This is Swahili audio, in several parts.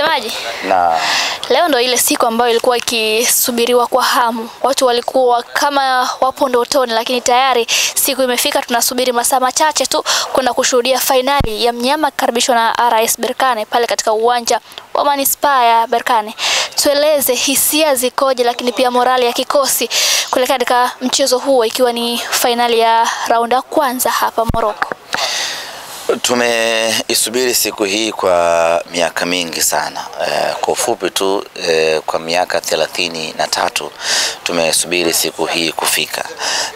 Msemaji? Na leo ndo ile siku ambayo ilikuwa ikisubiriwa kwa hamu. Watu walikuwa kama wapo ndotoni, lakini tayari siku imefika. Tunasubiri masaa machache tu kwenda kushuhudia fainali ya mnyama karibishwa na RS Berkane pale katika uwanja wa Manispaa ya Berkane. Tueleze hisia zikoje, lakini pia morali ya kikosi kuelekea katika mchezo huo, ikiwa ni fainali ya raunda kwanza hapa Morocco. Tumeisubiri siku hii kwa miaka mingi sana. Kwa ufupi tu, kwa miaka 33 tumesubiri siku hii kufika.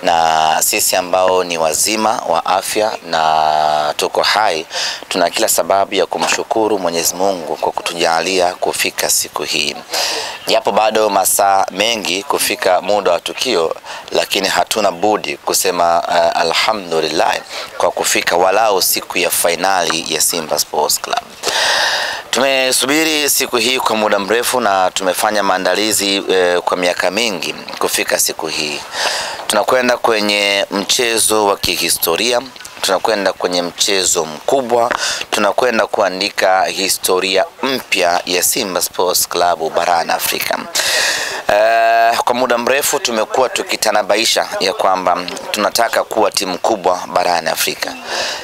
Na sisi ambao ni wazima wa afya na tuko hai, tuna kila sababu ya kumshukuru Mwenyezi Mungu kwa kutujalia kufika siku hii. Japo bado masaa mengi kufika muda wa tukio, lakini hatuna budi kusema alhamdulillah kwa kufika walau siku ya fainali ya Simba Sports Club. Tumesubiri siku hii kwa muda mrefu na tumefanya maandalizi kwa miaka mingi kufika siku hii. Tunakwenda kwenye mchezo wa kihistoria, tunakwenda kwenye mchezo mkubwa, tunakwenda kuandika historia mpya ya Simba Sports Club barani Afrika. Kwa muda mrefu tumekuwa tukitanabaisha ya kwamba tunataka kuwa timu kubwa barani Afrika,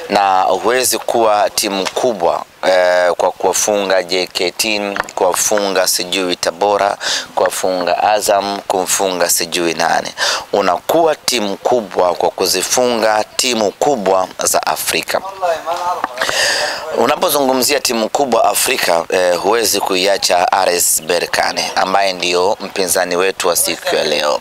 na huwezi kuwa timu kubwa kwa kuwafunga JKT, kuwafunga sijui Tabora, kuwafunga Azam, kumfunga sijui nane. Unakuwa timu kubwa kwa kuzifunga timu kubwa za Afrika. Unapozungumzia timu kubwa Afrika, huwezi kuiacha RS Berkane ambaye ndio mpinzani wetu wa siku ya leo.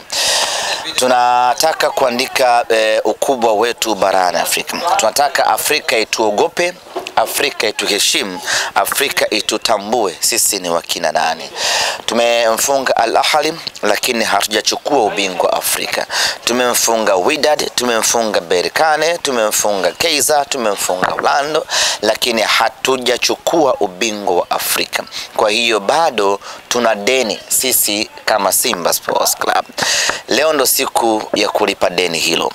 Tunataka kuandika ukubwa wetu barani Afrika. Tunataka Afrika ituogope, Afrika ituheshimu, Afrika itutambue sisi ni wakina nani. Tumemfunga Al Ahly lakini hatujachukua ubingwa Afrika. Tumemfunga Wydad, tumemfunga Berkane, tumemfunga Kaizer, tumemfunga Orlando, lakini hatujachukua ubingwa wa Afrika. Kwa hiyo bado tuna deni sisi kama Simba Sports Club. Leo ndo siku ya kulipa deni hilo.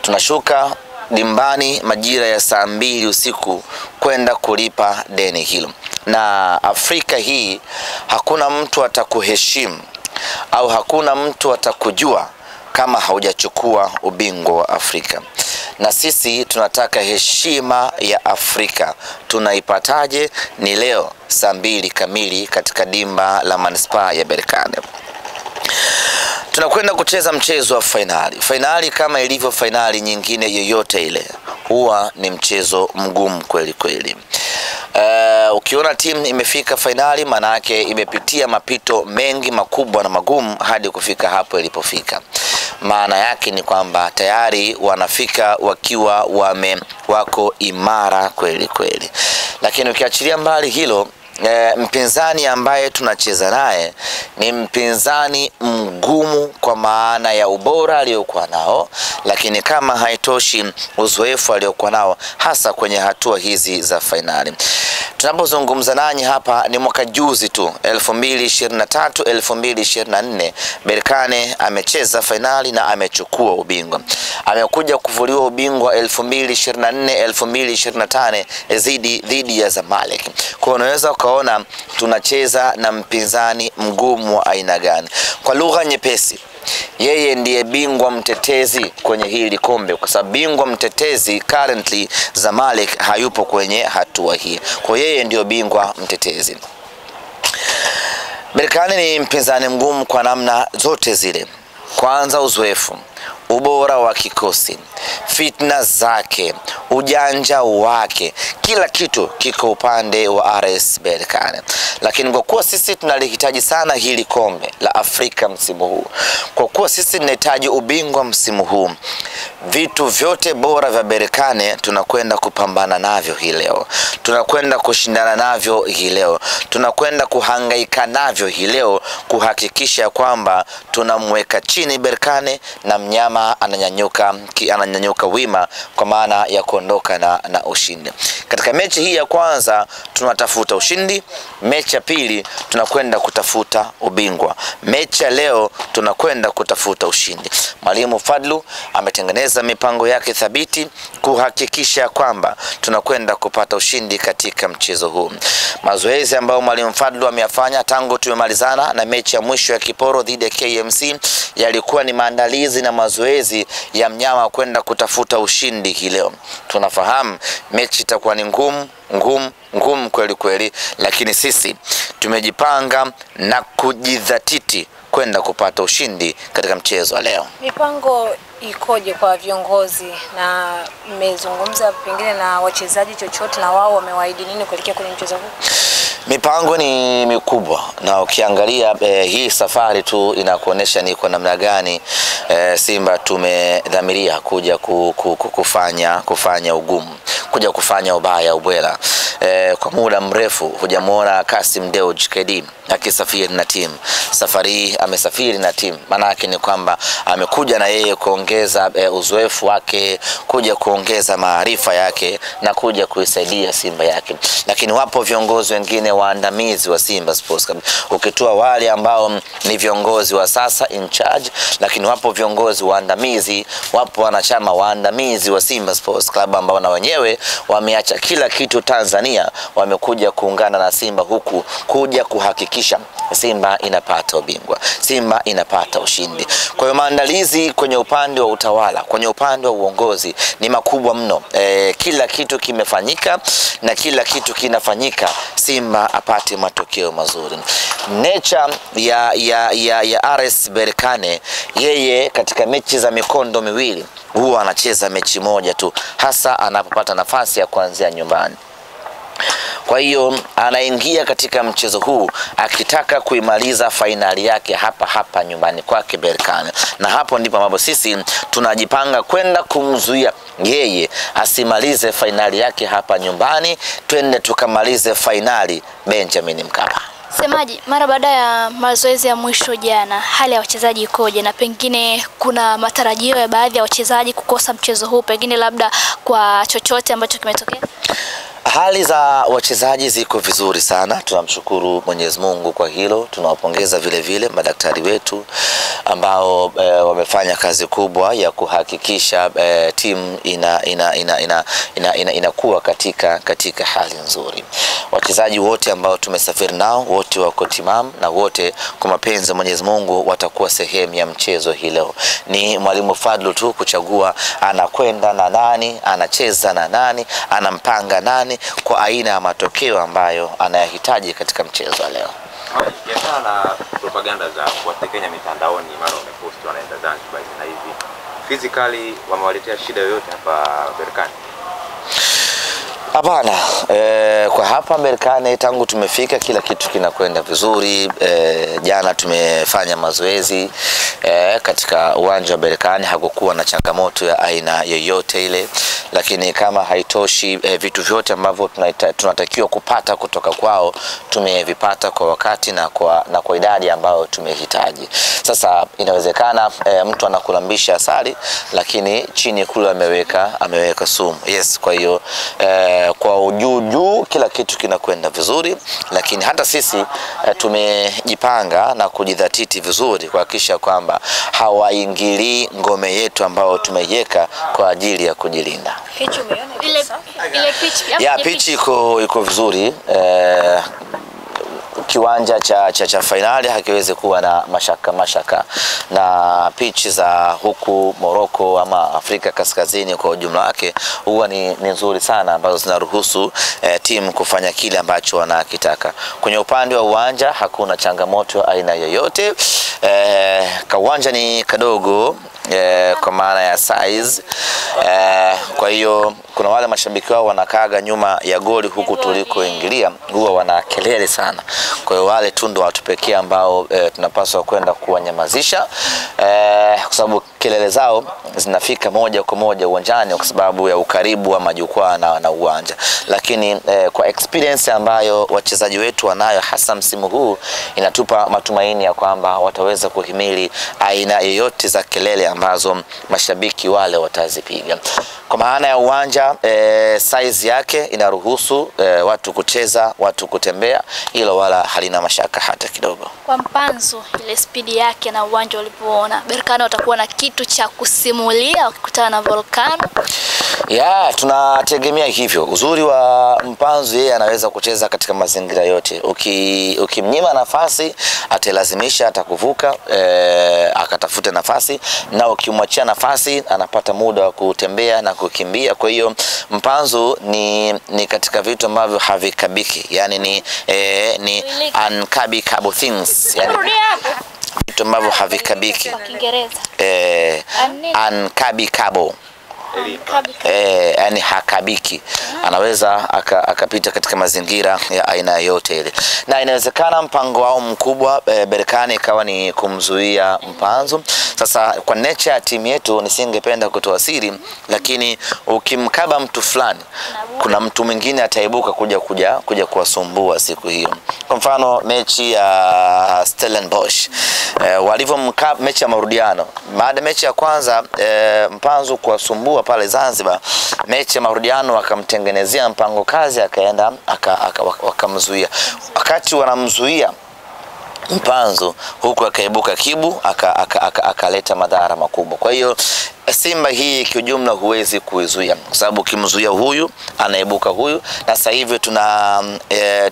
Tunashuka dimbani majira ya saa 2 usiku kwenda kulipa deni hilo. Na Afrika hii hakuna mtu atakuheshimu au hakuna mtu atakujua kama haujachukua ubingwa wa Afrika. Na sisi tunataka heshima ya Afrika. Tunaipataje? Ni leo saa 2 kamili katika dimba la Manispaa ya Berkane. Tunakwenda kucheza mchezo wa fainali. Fainali kama ilivyo fainali nyingine yoyote ile, huwa ni mchezo mgumu kweli kweli. Ukiona timu imefika fainali, maana yake imepitia mapito mengi makubwa na magumu hadi kufika hapo ilipofika. Maana yake ni kwamba tayari wanafika wakiwa wako imara kweli kweli. Lakini ukiachilia mbali hilo, mpinzani ambaye tunacheza naye ni mpinzani mgumu kwa maana ya ubora aliokuwa nao, lakini kama haitoshi uzoefu aliokuwa nao hasa kwenye hatua hizi za fainali. Tunapozungumza nanyi hapa ni mwaka juzi tu 2023 2024 Berkane amecheza fainali na amechukua ubingwa. Amekuja kuvuliwa ubingwa 2024 2025 dhidi ya Zamalek. Kwa unaweza ukaona tunacheza na mpinzani mgumu wa aina gani. Kwa lugha nyepesi, yeye ndiye bingwa mtetezi kwenye hili kombe, kwa sababu bingwa mtetezi currently Zamalek hayupo kwenye hatua hii. Kwa yeye ndio bingwa mtetezi. Berkane ni mpinzani mgumu kwa namna zote zile. Kwanza uzoefu, ubora wa kikosi, fitna zake, ujanja wake, kila kitu kiko upande wa RS Berkane. Lakini kwa kuwa sisi tunalihitaji sana hili kombe la Afrika msimu huu, kwa kuwa sisi tunahitaji ubingwa msimu huu, vitu vyote bora vya Berkane tunakwenda kupambana navyo hii leo. Tunakwenda kushindana navyo hii leo. Tunakwenda kuhangaika navyo hii leo kuhakikisha kwamba tunamweka chini Berkane na mnyama mnyama ananyanyuka wima kwa maana ya kuondoka na ushindi. Katika mechi hii ya kwanza tunatafuta ushindi, mechi ya pili tunakwenda kutafuta ubingwa. Mechi ya leo tunakwenda kutafuta ushindi. Mwalimu Fadlu ametengeneza mipango yake thabiti kuhakikisha kwamba tunakwenda kupata ushindi katika mchezo huu. Mazoezi ambayo Mwalimu Fadlu ameyafanya tangu tumemalizana na mechi ya mwisho ya kiporo dhidi ya KMC yalikuwa ni maandalizi na mazoezi ya mnyama kwenda kutafuta ushindi hii leo. Tunafahamu mechi itakuwa ni ngumu kweli, lakini sisi tumejipanga na kujidhatiti kwenda kupata ushindi katika mchezo wa leo. Mipango ikoje kwa viongozi, na mmezungumza pengine na wachezaji chochote, na wao wamewaahidi nini kuelekea kwenye mchezo huu? Mipango ni mikubwa, na ukiangalia hii safari tu inakuonesha ni kwa namna gani Simba tumedhamiria kuja kufanya ugumu, kuja kufanya ubaya ubwela. Kwa muda mrefu hujamuona Kasim Dewji KD akisafiri na timu. Safari hii amesafiri na timu. Maana yake ni kwamba amekuja na yeye kuongeza uzoefu wake, kuja kuongeza maarifa yake na kuja kuisaidia Simba yake. Lakini wapo viongozi wengine waandamizi wa Simba Sports Club, ukitoa wale ambao ni viongozi wa sasa in charge, lakini wapo viongozi waandamizi, wapo wanachama waandamizi wa Simba Sports Club ambao na wenyewe wameacha kila kitu Tanzania, wamekuja kuungana na Simba huku kuja kuhakikisha Simba inapata ubingwa, Simba inapata ushindi. Kwa hiyo maandalizi kwenye upande wa utawala, kwenye upande wa uongozi ni makubwa mno. Kila kitu kimefanyika na kila kitu kinafanyika Simba apate matokeo mazuri. Nature ya RS Berkane, yeye katika mechi za mikondo miwili huwa anacheza mechi moja tu, hasa anapopata nafasi ya kuanzia nyumbani. Kwa hiyo anaingia katika mchezo huu akitaka kuimaliza fainali yake hapa nyumbani kwake Berkane. Na hapo ndipo ambapo sisi tunajipanga kwenda kumzuia yeye asimalize fainali yake hapa nyumbani, twende tukamalize fainali Benjamin Mkapa. Semaji, mara baada ya mazoezi ya mwisho jana, hali ya wachezaji ikoje, na pengine kuna matarajio ya baadhi ya wachezaji kukosa mchezo huu, pengine labda kwa chochote ambacho kimetokea? Hali za wachezaji ziko vizuri sana, tunamshukuru Mwenyezi Mungu kwa hilo. Tunawapongeza vile vile madaktari wetu ambao wamefanya kazi kubwa ya kuhakikisha timu inakuwa katika hali nzuri. Wachezaji wote ambao tumesafiri nao wote wako timamu, na wote kwa mapenzi ya Mwenyezi Mungu watakuwa sehemu ya mchezo hii leo. Ni Mwalimu Fadlu tu kuchagua anakwenda na nani, anacheza na nani, anampanga nani kwa aina ya matokeo ambayo anayahitaji katika mchezo wa leo. Kiachana na propaganda za kuwatekenya mitandaoni, mara wameposti wanaenda Zanzibar na hivi, physically wamewaletea shida yoyote hapa Berkane? Hapana, kwa hapa Berkane tangu tumefika kila kitu kinakwenda vizuri. Jana tumefanya mazoezi katika uwanja wa Berkane, hakukuwa na changamoto ya aina yoyote ile. Lakini kama haitoshi, vitu vyote ambavyo tunatakiwa kupata kutoka kwao tumevipata kwa wakati na kwa idadi ambayo tumehitaji. Sasa inawezekana mtu anakulambisha asali lakini chini kule ameweka sumu. Yes, kwa hiyo kwa ujuju kila kitu kinakwenda vizuri, lakini hata sisi tumejipanga na kujidhatiti vizuri kuhakikisha kwamba hawaingilii ngome yetu ambao tumeiweka kwa ajili ya kujilinda. Ile pitch iko vizuri. Kiwanja cha finali hakiwezi kuwa na mashaka, na pitch za huku Morocco ama Afrika Kaskazini kwa ujumla wake huwa ni nzuri sana, ambazo zinaruhusu timu kufanya kile ambacho wanakitaka. Kwenye upande wa uwanja hakuna changamoto aina yoyote. Uwanja ni kadogo kwa maana ya size. Kwa hiyo kuna wale mashabiki wao wanakaga nyuma ya goli huku tulikoingilia, huwa wana kelele sana. Kwa hiyo wale tu ndo watu pekee ambao tunapaswa kwenda kuwanyamazisha, kwa sababu kelele zao zinafika moja kwa moja uwanjani kwa sababu ya ukaribu wa majukwaa na uwanja. Lakini kwa experience ambayo wachezaji wetu wanayo hasa msimu huu, inatupa matumaini ya kwamba wataweza kuhimili aina yoyote za kelele ambazo mashabiki wale watazipiga. Kwa maana ya uwanja size yake inaruhusu watu kucheza, watu kutembea, hilo wala halina mashaka hata kidogo. Kwa Mpanzu, ile spidi yake na uwanja ulipoona, Berkane watakuwa na kitu cha kusimulia wakikutana na Volcano? Ya, tunategemea hivyo. Uzuri wa Mpanzu, yeye anaweza kucheza katika mazingira yote. Ukimnyima nafasi atalazimisha, atakuvuka akatafuta nafasi, na ukimwachia nafasi anapata muda wa kutembea na kukimbia. Kwa hiyo Mpanzu ni katika vitu ambavyo havikabiki, yani ni uncabicable things, yani vitu ambavyo havikabiki. Kwa Kiingereza uncabicable, yani hakabiki. Anaweza akapita katika mazingira ya aina yote ile, na inawezekana mpango wao mkubwa Berkane ikawa ni kumzuia Mpanzu. Sasa kwa nature ya timu yetu nisingependa kutoa siri, lakini ukimkaba mtu fulani, kuna mtu mwingine ataibuka kuja kuwasumbua siku hiyo. Kwa mfano mechi ya Stellenbosch, walivyomkaba mechi ya marudiano, baada mechi ya kwanza Mpanzu kuwasumbua pale Zanzibar, mechi ya marudiano wakamtengenezea mpango kazi, akaenda wakamzuia. Wakati wanamzuia Mpanzu, huku akaibuka Kibu akaleta madhara makubwa. Kwa hiyo Simba hii kiujumla huwezi kuizuia, kwa sababu ukimzuia huyu anaibuka huyu, na sasa hivi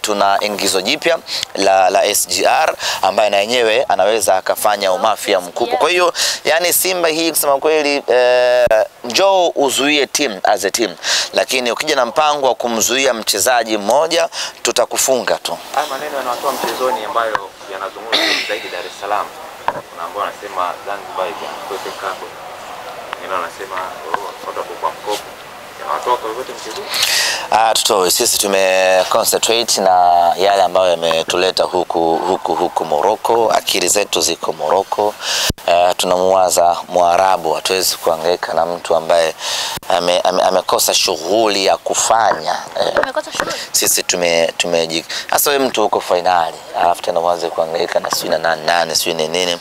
tuna ingizo jipya la SGR ambaye na yenyewe anaweza akafanya umafia mkubwa. Kwa hiyo yani Simba hii kusema kweli njoo uzuie team as a team, lakini ukija na mpango wa kumzuia mchezaji mmoja tutakufunga tu. Haya maneno yanatoa mchezoni ambayo yanazungumzwa zaidi Dar es Salaam. Kuna ambao wanasema Zanzibar ikipeleka hapo. Wengine wanasema watu kwa mkopo. Yanatoka yote mchezoni. Tutoe, sisi tumeconcentrate na yale ambayo yametuleta huku Morocco. Akili zetu ziko Morocco. Tunamuwaza Mwarabu, hatuwezi kuhangaika na mtu ambaye amekosa shughuli ya kufanya. Amekosa shughuli. Sisi hasa wewe mtu uko finali, alafu tena uanze kuhangaika na sio na nani sio nini.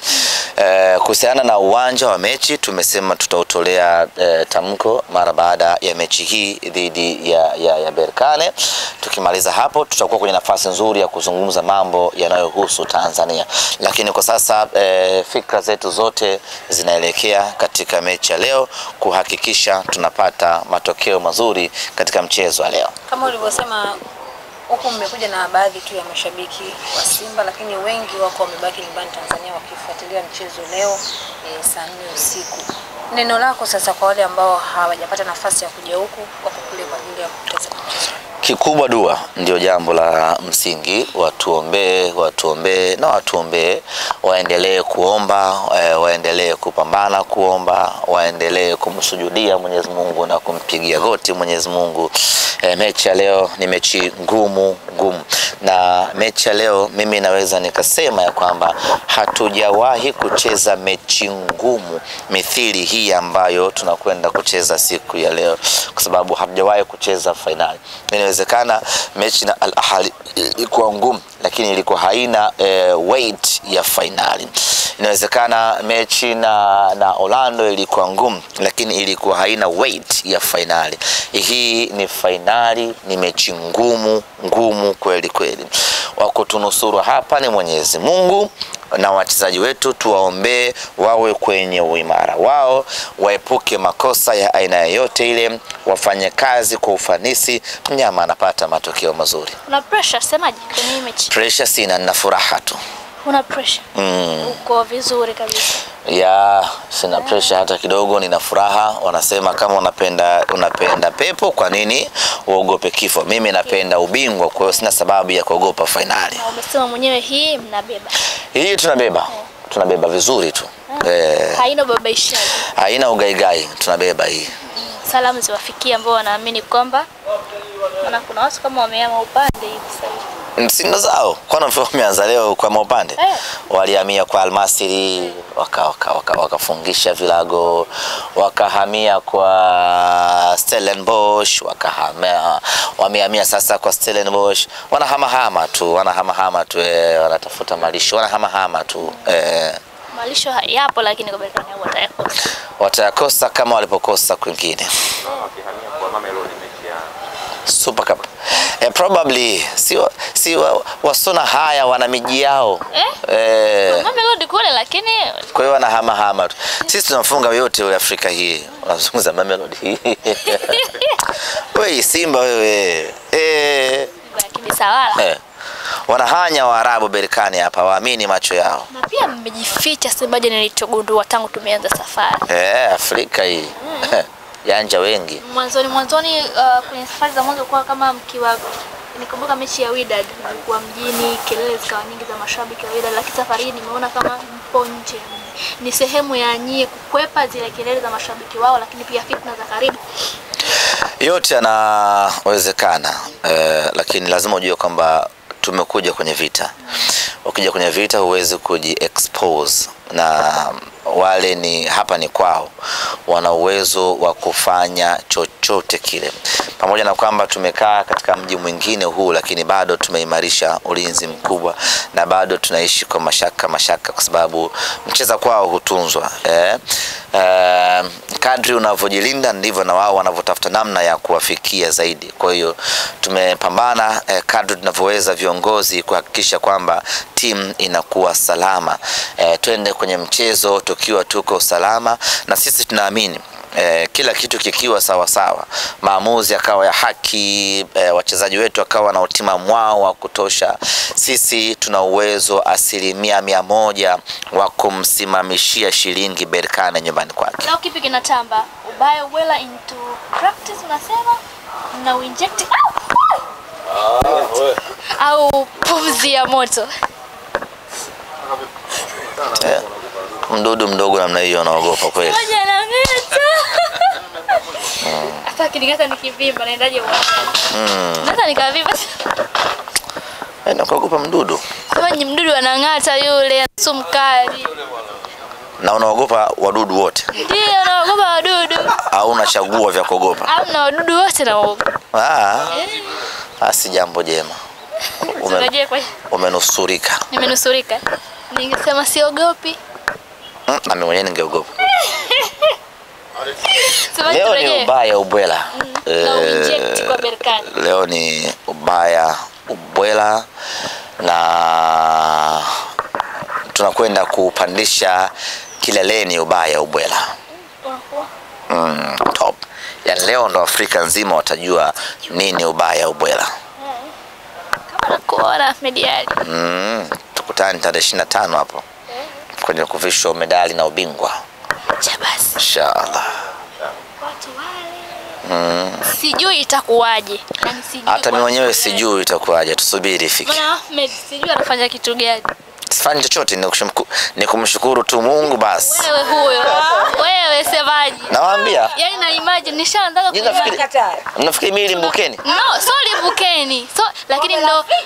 Kuhusiana na uwanja wa mechi, tumesema tutautolea tamko mara baada ya mechi hii dhidi ya Berkane. Tukimaliza hapo tutakuwa kwenye nafasi nzuri ya kuzungumza mambo yanayohusu Tanzania, lakini kwa sasa fikra zetu zote zinaelekea katika mechi ya leo, kuhakikisha tunapata matokeo mazuri katika mchezo wa leo. Kama ulivyosema, huko mmekuja na baadhi tu ya mashabiki wa Simba, lakini wengi wako wamebaki nyumbani Tanzania wakifuatilia mchezo leo saa 4 usiku. Neno lako sasa kwa wale ambao hawajapata nafasi ya kuja huku, wako kule kwa ajili ya kutazama mchezo? Kikubwa dua ndio jambo la msingi. Watuombee na watuombee, waendelee kuomba, waendelee kupambana kuomba, waendelee kumsujudia Mwenyezi Mungu na kumpigia goti Mwenyezi Mungu. Mechi ya leo ni mechi ngumu, na mechi ya leo mimi naweza nikasema ya kwamba hatujawahi kucheza mechi ngumu mithili hii ambayo tunakwenda kucheza siku ya leo, kwa sababu hatujawahi kucheza finali. Inawezekana mechi na Al Ahly ilikuwa ngumu, lakini ilikuwa haina weight ya finali. Inawezekana mechi na Orlando ilikuwa ngumu, lakini ilikuwa haina weight ya finali. Hii ni finali, ni mechi ngumu kweli. Wakutunusuru hapa ni Mwenyezi Mungu, na wachezaji wetu tuwaombee wawe kwenye uimara wao, waepuke makosa ya aina yoyote ile, wafanye kazi kwa ufanisi, mnyama anapata matokeo mazuri. Una pressure semaje kwenye mechi? Pressure sina, nina furaha tu. Una pressure? Uko vizuri kabisa. Ya, sina pressure hata kidogo, nina furaha. Wanasema kama unapenda pepo, kwa nini uogope kifo? Mimi napenda ubingwa, kwa hiyo sina sababu ya kuogopa finali. Na umesema mwenyewe hii mnabeba. Hii tunabeba vizuri tu. Haina babaishaji. Haina ugaigai, tunabeba hii. Salamu ziwafikie ambao wanaamini kwamba kuna watu kama wamehama upande hivi sasa. Sina zao. Kwa nini wameanza leo kwa maupande? Walihamia kwa Almasiri, wakafungisha vilago, wakahamia kwa Stellenbosch, wamehamia sasa kwa Stellenbosch. Wanahama tu, wanatafuta malisho, wanahama tu. Malisho yapo lakini kwa Berkane watayakosa. Watayakosa kama walipokosa kwingine. Wakihamia kwa Mamelodi mechi ya Super Cup. Probably si wasona haya wana miji yao. Mamelodi kule lakini kwa hiyo wanahama tu. Sisi tunafunga yote wa Afrika hii. Unazungumza Mamelodi. Wewe Simba wewe. Kibisawala. Wanahanya Waarabu Berkane hapa, waamini macho yao. Na pia mmejificha Simbaje nilichogundua tangu tumeanza safari. Afrika hii. Janja wengi. Mwanzoni kwenye safari za mwanzo kwa kama mkiwa nikumbuka mechi ya Wydad nilikuwa mjini, kelele zikawa nyingi za mashabiki wa Wydad, lakini safari hii nimeona kama mpo nje. Ni sehemu ya nyie kukwepa zile kelele za mashabiki wao, lakini pia fitna za karibu. Yote yanawezekana, lakini lazima ujue kwamba tumekuja kwenye vita. Ukija kwenye vita huwezi kuji-expose, na wale hapa ni kwao. Wana uwezo wa kufanya chochote kile. Pamoja na kwamba tumekaa katika mji mwingine huu, lakini bado tumeimarisha ulinzi mkubwa na bado tunaishi kwa mashaka kwa sababu mcheza kwao hutunzwa. Kadri unavyojilinda ndivyo na wao wanavyotafuta namna ya kuwafikia zaidi. Kwa hiyo tumepambana kadri tunavyoweza viongozi kuhakikisha kwamba timu inakuwa salama. Twende kwenye mchezo tukiwa tuko salama, na sisi tunaamini kila kitu kikiwa sawa, maamuzi akawa ya haki, wachezaji wetu akawa na utimamu wao wa kutosha, sisi tuna uwezo 100% wa kumsimamishia shilingi Berkane nyumbani kwake. Leo kipi kinatamba? Ubaya Ubwela into practice unasema na inject au pumzi ya moto? Mdudu mdogo namna hiyo anaogopa kweli. Moja na ngeta. Hapa kinigata nikivimba naendaje uwanjani? Sasa nikavimba. Naogopa mdudu. Sema ni mdudu anang'ata yule, sumu kali. Na unaogopa wadudu wote? Ndio, naogopa wadudu. Au unachagua vya kuogopa? Au na wadudu wote naogopa. Si jambo jema. Umenusurika. Nimenusurika. Ningesema siogopi. Na mimi mwenyewe ningeogopa. Leo ni Ubaya Ubwela. Inject kwa Berkane. Leo ni Ubaya Ubwela na tunakwenda kupandisha kileleni Ubaya Ubwela. Top. Ya leo ndo Afrika nzima watajua nini Ubaya Ubwela. Kama nakuona Ahmed Ali. Tukutane tarehe 25 hapo. Kwenye kuvishwa medali na ubingwa. Basi. Inshallah. Watu wale. Sijui itakuwaje. Yaani sijui. Hata mimi mwenyewe sijui itakuwaje, tusubiri ifike. Bwana Ahmed sijui anafanya kitu gani. Sifanyi chochote, ni kumshukuru tu Mungu basi. Wewe huyo. Wewe semaji. Nawaambia. Yaani na imagine nishaanza Mnafikiri mimi limbukeni? No, sorry bukeni. Lakini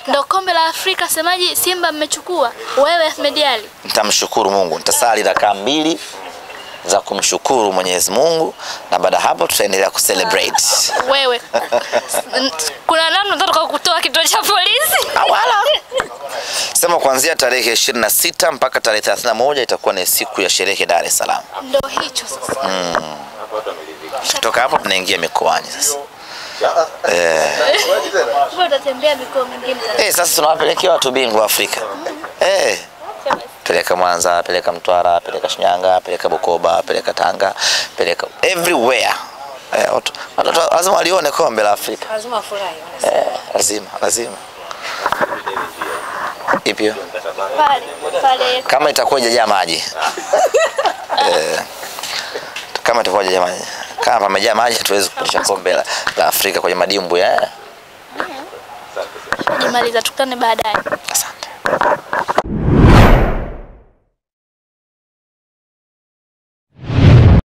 ndo kombe la Afrika semaji Simba mmechukua. Wewe Ahmed Ali. Nitamshukuru Mungu. Nitasali dakika 2 za kumshukuru Mwenyezi Mungu na baada hapo tutaendelea kucelebrate. Wewe. Kuna namna nataka kutoa kituo cha polisi? Wala. Sema kuanzia tarehe 26 mpaka tarehe 31 itakuwa ni siku ya sherehe Dar es Salaam. Ndio hicho sasa. Kutoka hapo tunaingia mikoani sasa. Tutatembea mikoa mingine. Sasa tunawapelekea watu bingwa Afrika. Peleka Mwanza, peleka Mtwara, peleka Shinyanga, peleka Bukoba, peleka Tanga, peleka everywhere. Watu lazima walione kombe la Afrika. Lazima furahi. Lazima. Ipi? Pale. Kama itakuwa jaa maji. Kama itakuwa jaa maji. Kama pamejaa maji tuweze kupisha kombe la Afrika kwenye madimbu ya. Nimaliza tukutane baadaye.